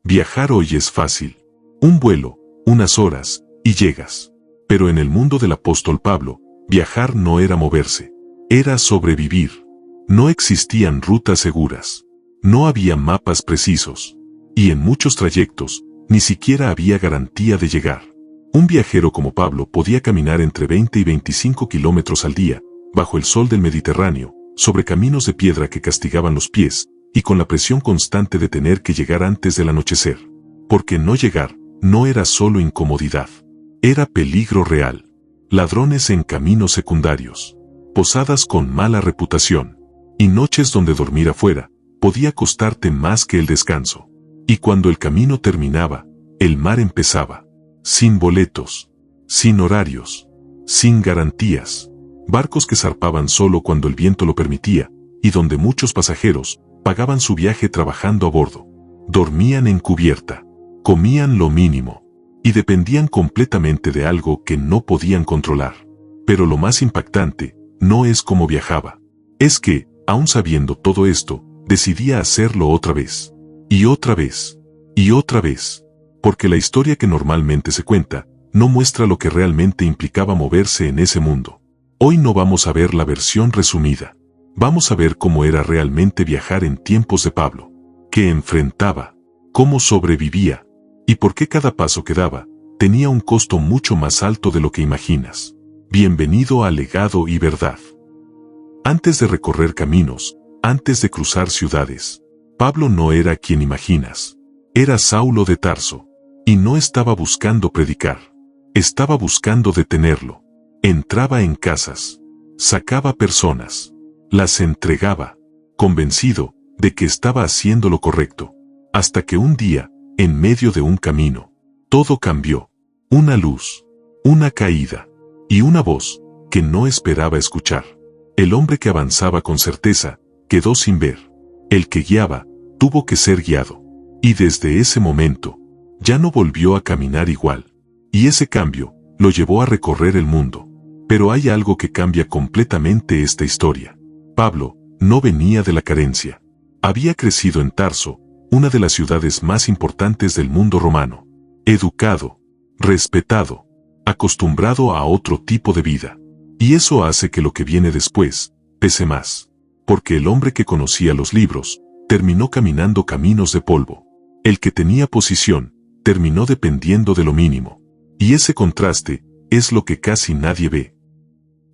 Viajar hoy es fácil. Un vuelo, unas horas, y llegas. Pero en el mundo del apóstol Pablo, viajar no era moverse, era sobrevivir. No existían rutas seguras. No había mapas precisos. Y en muchos trayectos, ni siquiera había garantía de llegar. Un viajero como Pablo podía caminar entre 20 y 25 kilómetros al día, bajo el sol del Mediterráneo, sobre caminos de piedra que castigaban los pies, y con la presión constante de tener que llegar antes del anochecer. Porque no llegar, no era solo incomodidad. Era peligro real. Ladrones en caminos secundarios. Posadas con mala reputación. Y noches donde dormir afuera, podía costarte más que el descanso. Y cuando el camino terminaba, el mar empezaba. Sin boletos. Sin horarios. Sin garantías. Barcos que zarpaban solo cuando el viento lo permitía, y donde muchos pasajeros pagaban su viaje trabajando a bordo. Dormían en cubierta. Comían lo mínimo. Y dependían completamente de algo que no podían controlar. Pero lo más impactante, no es cómo viajaba. Es que, aun sabiendo todo esto, decidía hacerlo otra vez. Y otra vez. Y otra vez. Porque la historia que normalmente se cuenta, no muestra lo que realmente implicaba moverse en ese mundo. Hoy no vamos a ver la versión resumida. Vamos a ver cómo era realmente viajar en tiempos de Pablo. Qué enfrentaba. Cómo sobrevivía. Y por qué cada paso que daba, tenía un costo mucho más alto de lo que imaginas. Bienvenido a Legado y Verdad. Antes de recorrer caminos, antes de cruzar ciudades, Pablo no era quien imaginas. Era Saulo de Tarso. Y no estaba buscando predicar. Estaba buscando detenerlo. Entraba en casas. Sacaba personas. Las entregaba. Convencido de que estaba haciendo lo correcto. Hasta que un día, en medio de un camino, todo cambió. Una luz. Una caída. Y una voz que no esperaba escuchar. El hombre que avanzaba con certeza, quedó sin ver. El que guiaba, tuvo que ser guiado. Y desde ese momento, ya no volvió a caminar igual. Y ese cambio, lo llevó a recorrer el mundo. Pero hay algo que cambia completamente esta historia. Pablo, no venía de la carencia. Había crecido en Tarso, una de las ciudades más importantes del mundo romano. Educado, respetado, acostumbrado a otro tipo de vida. Y eso hace que lo que viene después, pese más. Porque el hombre que conocía los libros, terminó caminando caminos de polvo. El que tenía posición, terminó dependiendo de lo mínimo. Y ese contraste, es lo que casi nadie ve.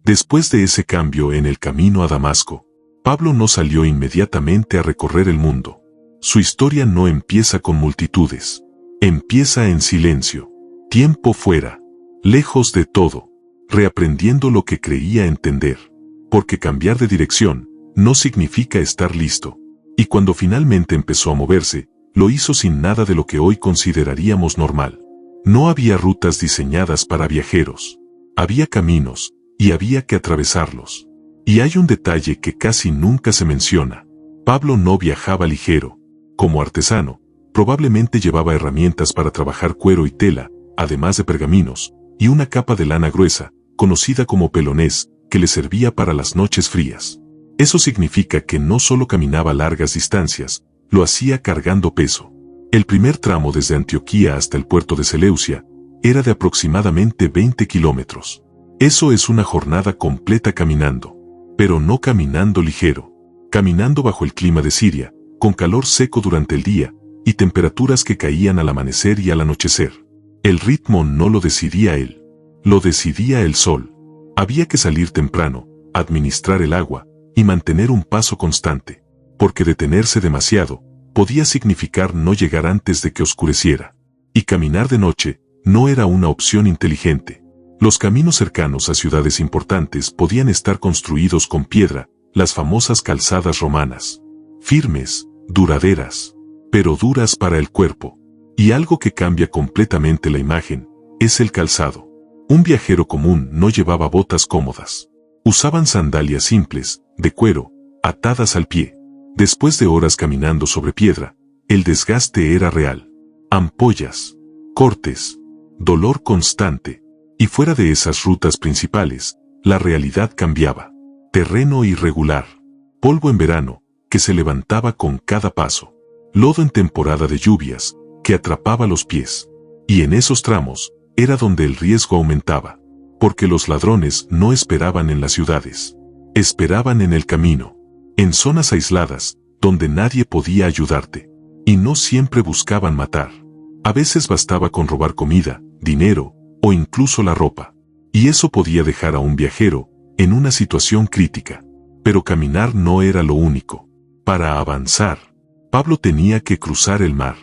Después de ese cambio en el camino a Damasco, Pablo no salió inmediatamente a recorrer el mundo. Su historia no empieza con multitudes. Empieza en silencio. Tiempo fuera. Lejos de todo. Reaprendiendo lo que creía entender. Porque cambiar de dirección, no significa estar listo. Y cuando finalmente empezó a moverse, lo hizo sin nada de lo que hoy consideraríamos normal. No había rutas diseñadas para viajeros. Había caminos, y había que atravesarlos. Y hay un detalle que casi nunca se menciona. Pablo no viajaba ligero. Como artesano, probablemente llevaba herramientas para trabajar cuero y tela, además de pergaminos, y una capa de lana gruesa, conocida como pelonés, que le servía para las noches frías. Eso significa que no solo caminaba largas distancias, lo hacía cargando peso. El primer tramo desde Antioquía hasta el puerto de Seleucia era de aproximadamente 20 kilómetros. Eso es una jornada completa caminando, pero no caminando ligero, caminando bajo el clima de Siria, con calor seco durante el día, y temperaturas que caían al amanecer y al anochecer. El ritmo no lo decidía él, lo decidía el sol. Había que salir temprano, administrar el agua, y mantener un paso constante, porque detenerse demasiado, podía significar no llegar antes de que oscureciera. Y caminar de noche, no era una opción inteligente. Los caminos cercanos a ciudades importantes podían estar construidos con piedra, las famosas calzadas romanas. Firmes, duraderas, pero duras para el cuerpo. Y algo que cambia completamente la imagen, es el calzado. Un viajero común no llevaba botas cómodas. Usaban sandalias simples, de cuero, atadas al pie. Después de horas caminando sobre piedra, el desgaste era real. Ampollas, cortes, dolor constante. Y fuera de esas rutas principales, la realidad cambiaba. Terreno irregular, polvo en verano, que se levantaba con cada paso. Lodo en temporada de lluvias, que atrapaba los pies. Y en esos tramos, era donde el riesgo aumentaba, porque los ladrones no esperaban en las ciudades. Esperaban en el camino, en zonas aisladas, donde nadie podía ayudarte. Y no siempre buscaban matar. A veces bastaba con robar comida, dinero, o incluso la ropa. Y eso podía dejar a un viajero en una situación crítica. Pero caminar no era lo único. Para avanzar, Pablo tenía que cruzar el mar.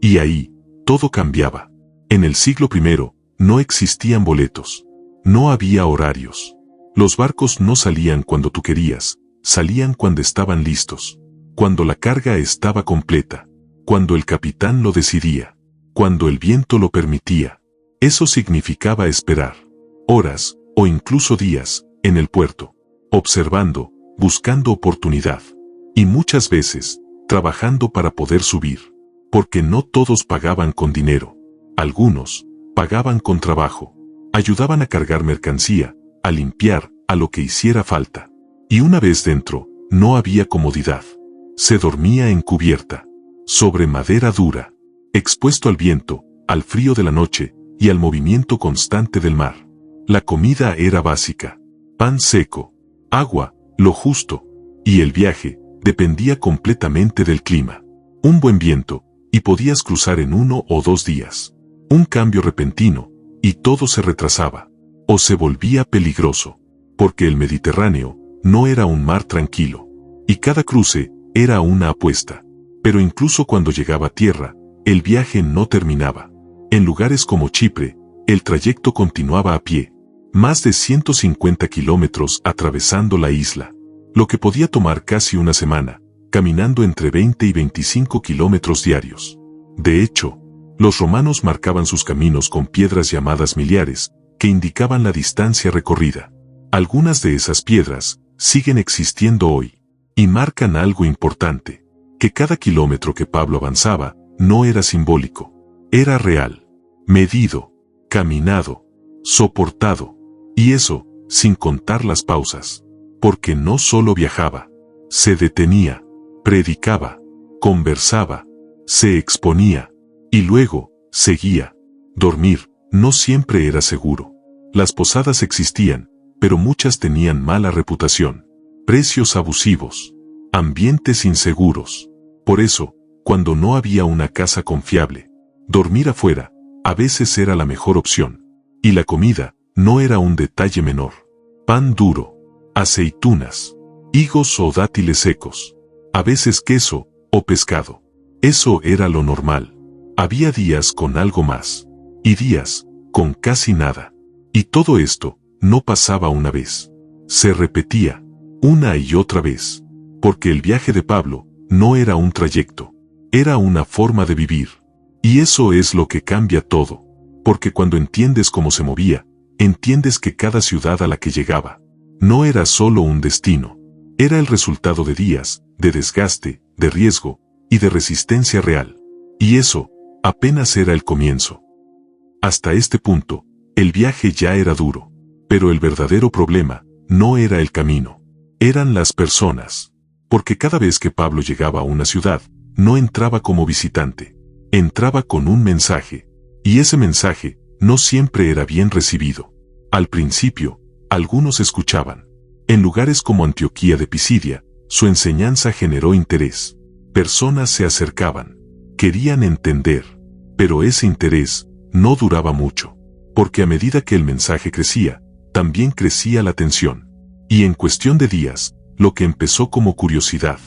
Y ahí, todo cambiaba. En el siglo I, no existían boletos. No había horarios. Los barcos no salían cuando tú querías, salían cuando estaban listos. Cuando la carga estaba completa. Cuando el capitán lo decidía. Cuando el viento lo permitía. Eso significaba esperar. Horas, o incluso días, en el puerto. Observando, buscando oportunidad. Y muchas veces, trabajando para poder subir. Porque no todos pagaban con dinero. Algunos, pagaban con trabajo. Ayudaban a cargar mercancía, a limpiar, a lo que hiciera falta. Y una vez dentro, no había comodidad. Se dormía en cubierta, sobre madera dura, expuesto al viento, al frío de la noche y al movimiento constante del mar. La comida era básica, pan seco, agua, lo justo, y el viaje dependía completamente del clima. Un buen viento, y podías cruzar en 1 o 2 días. Un cambio repentino, y todo se retrasaba, o se volvía peligroso, porque el Mediterráneo no era un mar tranquilo, y cada cruce era una apuesta. Pero incluso cuando llegaba a tierra, el viaje no terminaba. En lugares como Chipre, el trayecto continuaba a pie, más de 150 kilómetros atravesando la isla, lo que podía tomar casi una semana, caminando entre 20 y 25 kilómetros diarios. De hecho, los romanos marcaban sus caminos con piedras llamadas miliares, que indicaban la distancia recorrida. Algunas de esas piedras siguen existiendo hoy, y marcan algo importante, que cada kilómetro que Pablo avanzaba no era simbólico, era real, medido, caminado, soportado, y eso, sin contar las pausas, porque no solo viajaba, se detenía, predicaba, conversaba, se exponía, y luego, seguía. Dormir no siempre era seguro. Las posadas existían, pero muchas tenían mala reputación, precios abusivos, ambientes inseguros. Por eso, cuando no había una casa confiable, dormir afuera, a veces era la mejor opción. Y la comida no era un detalle menor. Pan duro, aceitunas, higos o dátiles secos, a veces queso o pescado. Eso era lo normal. Había días con algo más, y días con casi nada. Y todo esto no pasaba una vez. Se repetía, una y otra vez. Porque el viaje de Pablo no era un trayecto, era una forma de vivir. Y eso es lo que cambia todo. Porque cuando entiendes cómo se movía, entiendes que cada ciudad a la que llegaba no era solo un destino, era el resultado de días, de desgaste, de riesgo y de resistencia real. Y eso apenas era el comienzo. Hasta este punto, el viaje ya era duro, pero el verdadero problema no era el camino, eran las personas. Porque cada vez que Pablo llegaba a una ciudad, no entraba como visitante, entraba con un mensaje, y ese mensaje no siempre era bien recibido. Al principio, algunos escuchaban. En lugares como Antioquía de Pisidia, su enseñanza generó interés. Personas se acercaban, querían entender, pero ese interés no duraba mucho, porque a medida que el mensaje crecía, también crecía la tensión. Y en cuestión de días, lo que empezó como curiosidad,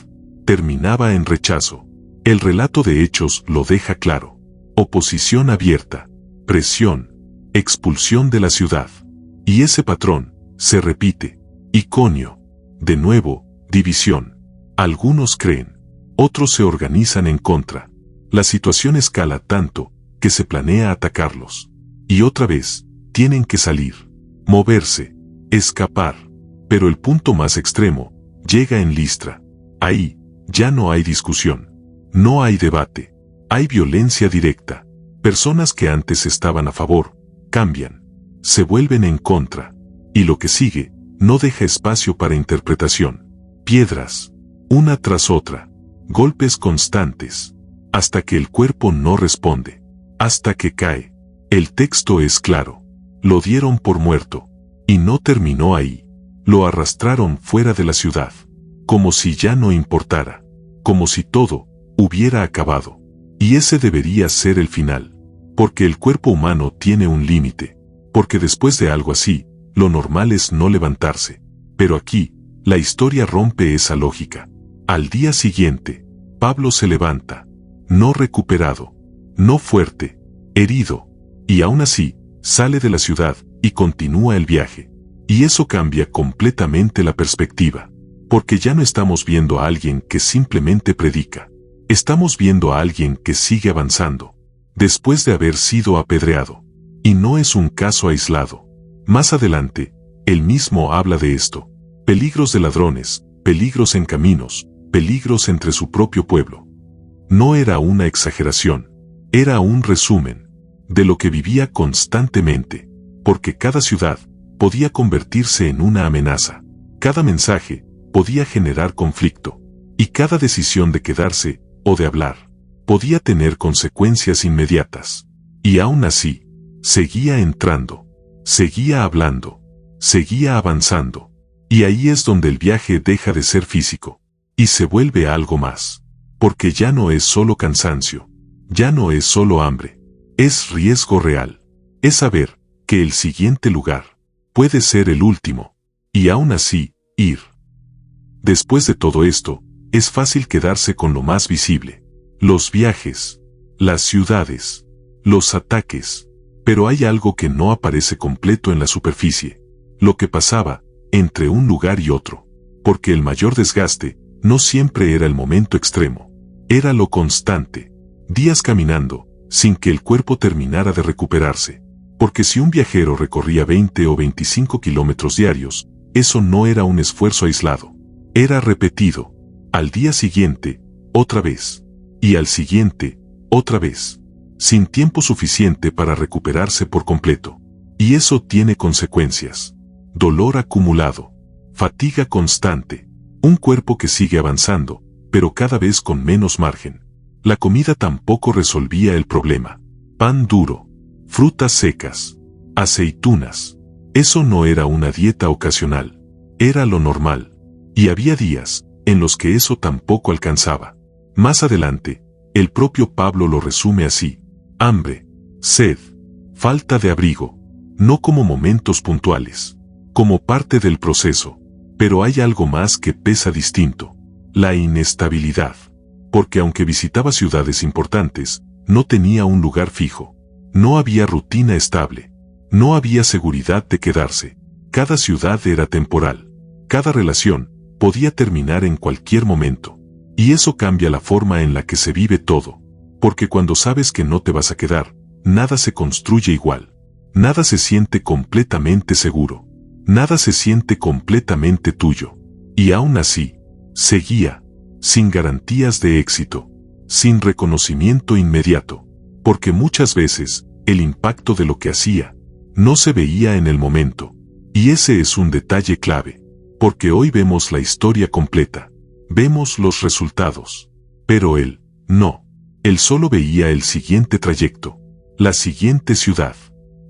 terminaba en rechazo. El relato de Hechos lo deja claro. Oposición abierta, presión, expulsión de la ciudad. Y ese patrón se repite. Iconio. De nuevo, división. Algunos creen, otros se organizan en contra. La situación escala tanto que se planea atacarlos. Y otra vez, tienen que salir, moverse, escapar. Pero el punto más extremo llega en Listra. Ahí, ya no hay discusión. No hay debate. Hay violencia directa. Personas que antes estaban a favor, cambian. Se vuelven en contra. Y lo que sigue, no deja espacio para interpretación. Piedras, una tras otra. Golpes constantes. hasta que el cuerpo no responde, hasta que cae. El texto es claro. Lo dieron por muerto. Y no terminó ahí. Lo arrastraron fuera de la ciudad, como si ya no importara, como si todo hubiera acabado. Y ese debería ser el final, porque el cuerpo humano tiene un límite, porque después de algo así, lo normal es no levantarse. Pero aquí, la historia rompe esa lógica. Al día siguiente, Pablo se levanta, no recuperado, no fuerte, herido, y aún así, sale de la ciudad y continúa el viaje. Y eso cambia completamente la perspectiva, porque ya no estamos viendo a alguien que simplemente predica. Estamos viendo a alguien que sigue avanzando, después de haber sido apedreado. Y no es un caso aislado. Más adelante, él mismo habla de esto. Peligros de ladrones, peligros en caminos, peligros entre su propio pueblo. No era una exageración, era un resumen de lo que vivía constantemente, porque cada ciudad podía convertirse en una amenaza, cada mensaje podía generar conflicto, y cada decisión de quedarse o de hablar podía tener consecuencias inmediatas. Y aún así, seguía entrando, seguía hablando, seguía avanzando, y ahí es donde el viaje deja de ser físico, y se vuelve algo más, porque ya no es solo cansancio, ya no es solo hambre, es riesgo real, es saber que el siguiente lugar puede ser el último, y aún así, ir. Después de todo esto, es fácil quedarse con lo más visible, los viajes, las ciudades, los ataques, pero hay algo que no aparece completo en la superficie, lo que pasaba entre un lugar y otro, porque el mayor desgaste no siempre era el momento extremo, era lo constante, días caminando, sin que el cuerpo terminara de recuperarse, porque si un viajero recorría 20 o 25 kilómetros diarios, eso no era un esfuerzo aislado, era repetido, al día siguiente, otra vez, y al siguiente, otra vez, sin tiempo suficiente para recuperarse por completo. Y eso tiene consecuencias, dolor acumulado, fatiga constante, un cuerpo que sigue avanzando, pero cada vez con menos margen. La comida tampoco resolvía el problema. Pan duro, frutas secas, aceitunas. Eso no era una dieta ocasional, era lo normal. Y había días en los que eso tampoco alcanzaba. Más adelante, el propio Pablo lo resume así: hambre, sed, falta de abrigo, no como momentos puntuales, como parte del proceso. Pero hay algo más que pesa distinto: la inestabilidad. Porque aunque visitaba ciudades importantes, no tenía un lugar fijo. No había rutina estable. No había seguridad de quedarse. Cada ciudad era temporal. Cada relación podía terminar en cualquier momento. Y eso cambia la forma en la que se vive todo. Porque cuando sabes que no te vas a quedar, nada se construye igual. Nada se siente completamente seguro. Nada se siente completamente tuyo. Y aún así, seguía, sin garantías de éxito, sin reconocimiento inmediato, porque muchas veces, el impacto de lo que hacía, no se veía en el momento. Y ese es un detalle clave, porque hoy vemos la historia completa, vemos los resultados, pero él, no. Él solo veía el siguiente trayecto, la siguiente ciudad,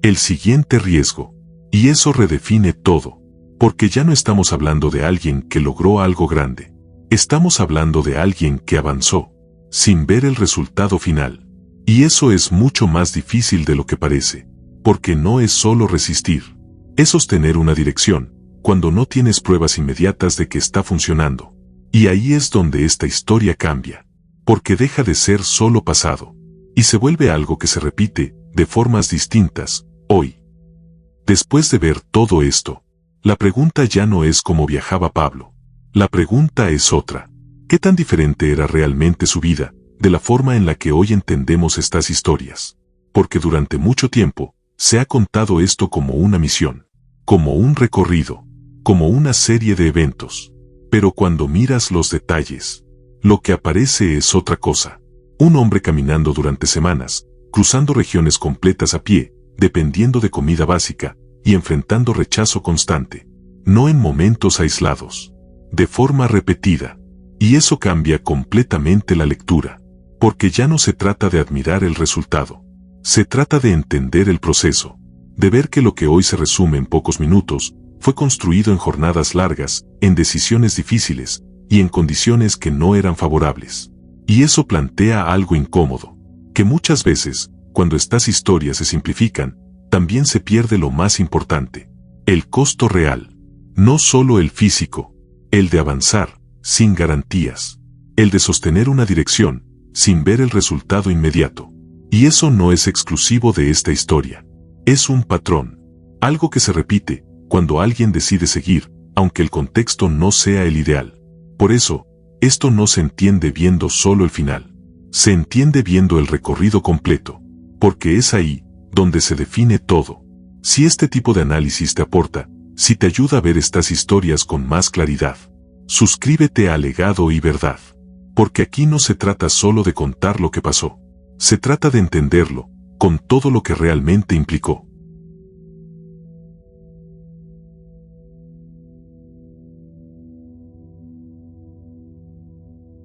el siguiente riesgo, y eso redefine todo, porque ya no estamos hablando de alguien que logró algo grande. Estamos hablando de alguien que avanzó, sin ver el resultado final. Y eso es mucho más difícil de lo que parece, porque no es solo resistir, es sostener una dirección, cuando no tienes pruebas inmediatas de que está funcionando. Y ahí es donde esta historia cambia, porque deja de ser solo pasado, y se vuelve algo que se repite, de formas distintas, hoy. Después de ver todo esto, la pregunta ya no es cómo viajaba Pablo. La pregunta es otra: ¿qué tan diferente era realmente su vida, de la forma en la que hoy entendemos estas historias? Porque durante mucho tiempo, se ha contado esto como una misión, como un recorrido, como una serie de eventos. Pero cuando miras los detalles, lo que aparece es otra cosa. Un hombre caminando durante semanas, cruzando regiones completas a pie, dependiendo de comida básica, y enfrentando rechazo constante. No en momentos aislados, de forma repetida. Y eso cambia completamente la lectura. Porque ya no se trata de admirar el resultado. Se trata de entender el proceso. De ver que lo que hoy se resume en pocos minutos, fue construido en jornadas largas, en decisiones difíciles, y en condiciones que no eran favorables. Y eso plantea algo incómodo. Que muchas veces, cuando estas historias se simplifican, también se pierde lo más importante. El costo real. No solo el físico. El de avanzar, sin garantías. El de sostener una dirección, sin ver el resultado inmediato. Y eso no es exclusivo de esta historia. Es un patrón. Algo que se repite, cuando alguien decide seguir, aunque el contexto no sea el ideal. Por eso, esto no se entiende viendo solo el final. Se entiende viendo el recorrido completo. Porque es ahí, donde se define todo. Si este tipo de análisis te aporta, si te ayuda a ver estas historias con más claridad, suscríbete a Legado y Verdad. Porque aquí no se trata solo de contar lo que pasó. Se trata de entenderlo, con todo lo que realmente implicó.